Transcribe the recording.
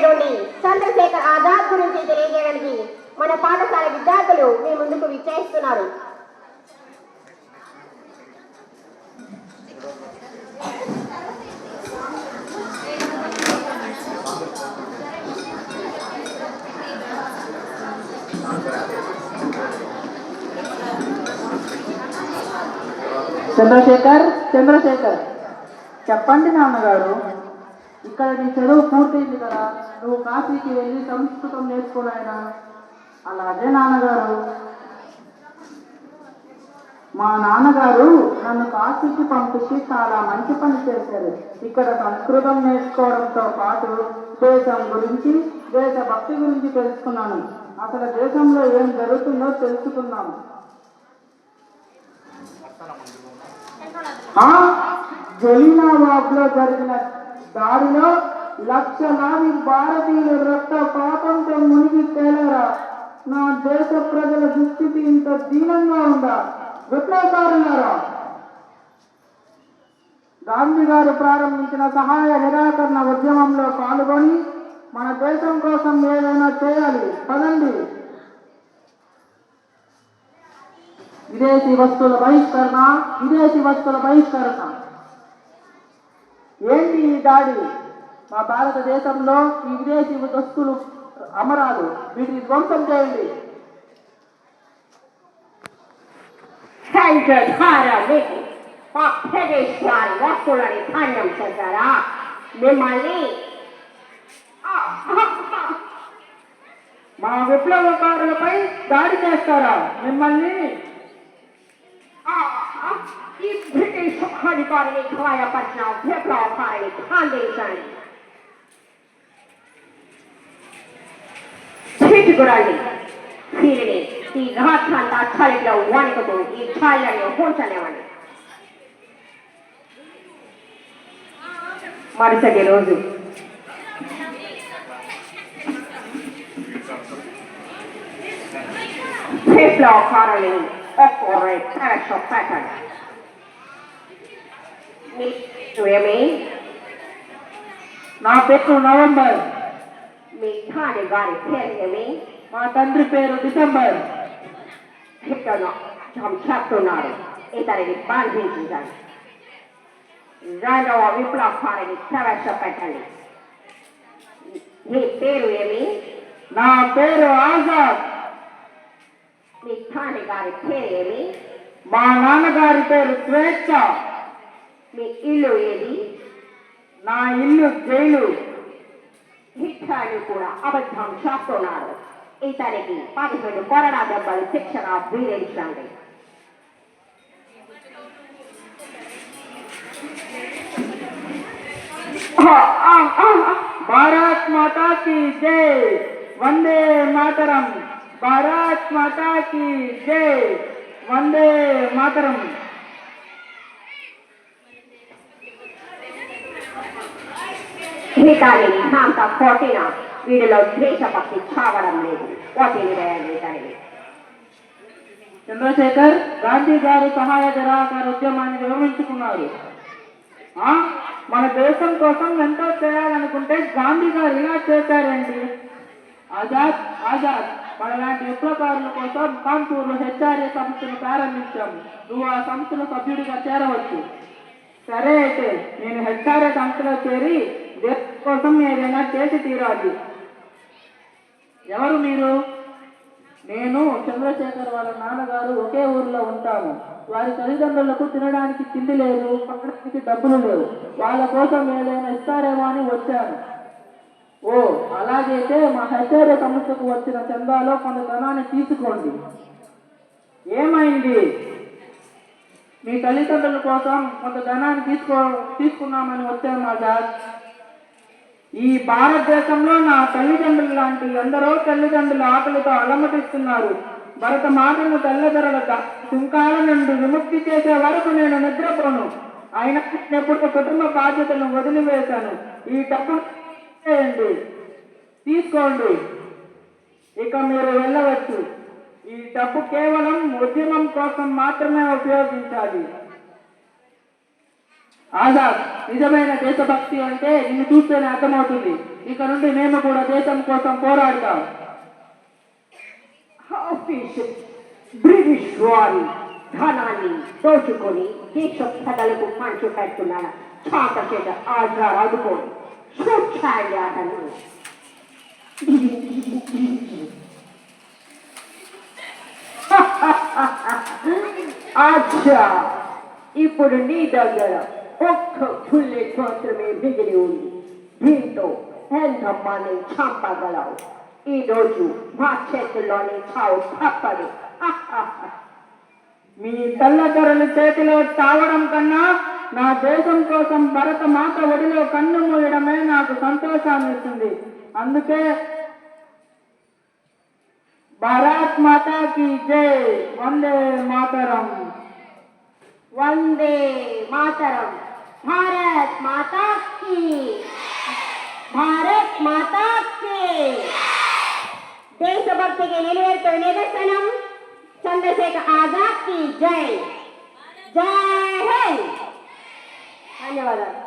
అయినటువంటి చంద్రశేఖర్ ఆజాద్ గురించి తెలియజేయడానికి మన పాఠశాల విద్యార్థులు మీ ముందుకు విచ్చేస్తున్నారు. చంద్రశేఖర్ చెప్పండి నాన్నగారు. ఇక్కడ నీ చదువు పూర్తయింది కదా, నువ్వు కాశీకి వెళ్ళి సంస్కృతం నేర్చుకోనాయనా. అలాగే నాన్నగారు. మా నాన్నగారు నన్ను కాశీకి పంపించి చాలా మంచి పని చేశారు. ఇక్కడ సంస్కృతం నేర్చుకోవడంతో పాటు దేశం గురించి, దేశభక్తి గురించి తెలుసుకున్నాను. అసలు దేశంలో ఏం జరుగుతుందో తెలుసుకున్నాను. జలీనాబాద్లో జరిగిన దాడిలో లక్షలాది భారతీయుల రక్త పాపంతో మునిగి తేలారా. నా దేశ ప్రజల దుస్థితి ఇంత దీనంగా ఉందా? విప్లవకారులారా, గాంధీ గారు ప్రారంభించిన సహాయ నిరాకరణ ఉద్యమంలో పాల్గొని మన దేశం కోసం ఏదైనా చేయాలి. పదండి. విదేశీ వస్తువుల బహిష్కరణ. ఏంటి ఈ దాడి? మా భారతదేశంలో ఈ విదేశీ వస్తువులు అమరాలు, వీటిని ధ్వంసం చేయండి. వస్తువులని ధాన్యం చేశారా? మిమ్మల్ని మా విప్లవకారులపై దాడి చేస్తారా? మిమ్మల్ని ఈ బ్రిటిష్ అధికారిని గాయపరిచిన విప్లవకారిని ఖండించండి. చీటిగురండి. దీనిని ఈ రాష్ట్రాంతా చలిలో వణుకుతూ ఈ ఛాయలను ఉంచనివ్వండి. మరుసటి రోజు విప్లవకారుని ఒక్కొరే ప్రవేశపెట్టండి. నా పేరు నవంబర్. మీ తాని గారి పేరు ఏమి? మా తండ్రి పేరు డిసెంబర్. చెప్తున్నారు, ఇతనిని బంధించండి. రెండవ విప్లవకారిని ప్రవేశపెట్టండి. మీ పేరు ఏమి? నా పేరు ఆజాద్. మీ తాని గారి పేరు ఏమి? మా నాన్నగారి పేరు స్వేచ్ఛ. మీ ఇల్లు ఏది? నా ఇల్లు జైలు. హిట్లర్లు కూడా అబద్ధం చేస్తున్నారు. ఇతనికి 17 కొరడా దెబ్బలు శిక్షగా విధించండి. భారత్ మాతా కీ జై. వందే మాతరం. భారత్ మాతా కీ జై. వందే మాతరం. మిగతాని అంత కొట్టిన వీడిలో దేశభక్తి చావడం లేదు. వాటిని వేయండి. చంద్రశేఖర్, గాంధీ గారు సహాయ నిరాకరణ ఉద్యమాన్ని వివరించుకున్నారు. మన దేశం కోసం ఎంతో చేయాలనుకుంటే గాంధీ గారు ఇలా చేశారండి. ఆజాద్ మనలాంటి విప్లవకారుల కోసం కాన్పూర్లో హెచ్ఆర్ఏ సంస్థను ప్రారంభించాము. నువ్వు ఆ సంస్థలో సభ్యుడిగా చేరవచ్చు. సరే, అయితే నేను హెచ్ఆర్ఏ సంస్థలో చేరి దేశం కోసం ఏదైనా చేసి తీరాలి. ఎవరు మీరు? నేను చంద్రశేఖర్ వాళ్ళ నాన్నగారు ఒకే ఊరిలో ఉంటాము. వారి తల్లిదండ్రులకు తినడానికి తిండి లేదు, కొనడానికి డబ్బులు లేవు. వాళ్ళ కోసం ఏదైనా ఇస్తారేమో అని వచ్చాను. ఓ, అలాగైతే మా హెచ్ఆర్ఏ సంస్థకు వచ్చిన చందాలో కొంత ధనాన్ని తీసుకోండి. ఏమైంది? మీ తల్లిదండ్రుల కోసం కొంత ధనాన్ని తీసుకున్నామని వచ్చాము ఆజాద్. ఈ భారతదేశంలో నా తల్లిదండ్రులు లాంటి ఎందరో తల్లిదండ్రులు ఆకలితో అలమటిస్తున్నారు. భరత మాటను తెల్లదొరల సుంకాల నుండి విముక్తి చేసే వరకు నేను నిద్రపోను. అయినా ఎప్పుడు కుటుంబ బాధ్యతలను వదిలివేశాను. ఈ డబ్బును తీసుకోండి. ఇక మీరు వెళ్ళవచ్చు. ఈ డబ్బు కేవలం ఉద్యమం కోసం మాత్రమే ఉపయోగించాలి. ఆజాద్, నిజమైన దేశభక్తి అంటే నిన్ను చూస్తేనే అర్థమవుతుంది. ఇక నుండి మేము కూడా దేశం కోసం పోరాడతాం. ఆఫీసర్ బ్రిటిష్ వారి ధనాన్ని దోచుకొని దేశ ప్రజలకు పంచి పెడుతున్నాడు. చాకచేత ఆజాద్ ఆదుకోండి. షూట్ చేయండి అతను. అచ్చా, ఇప్పుడు నీ దగ్గర ఒక్క బుల్లెట్ మాత్రమే మిగిలి ఉంది. దీంతో ఎంతమంది చంపగలవు? ఈ రోజు మా చేతుల్లోనే చావు తప్పదు. మీ తెల్లదొరల చేతిలో చావడం కన్నా నా దేశం కోసం భరత మాత ఒడిలో కన్ను మూయడమే నాకు సంతోషాన్ని ఇస్తుంది. అందుకే భారత్ మాతా కీ జై, వందే మాతరం. వందే మాతరం. భారత్ మాతా కీ, భారత్ మాతా కీ. దేశభక్తికి నిలువెత్తు నిదర్శనం చంద్రశేఖర్ ఆజాద్ కి జై. జై హింద్. ధన్యవాదాలు.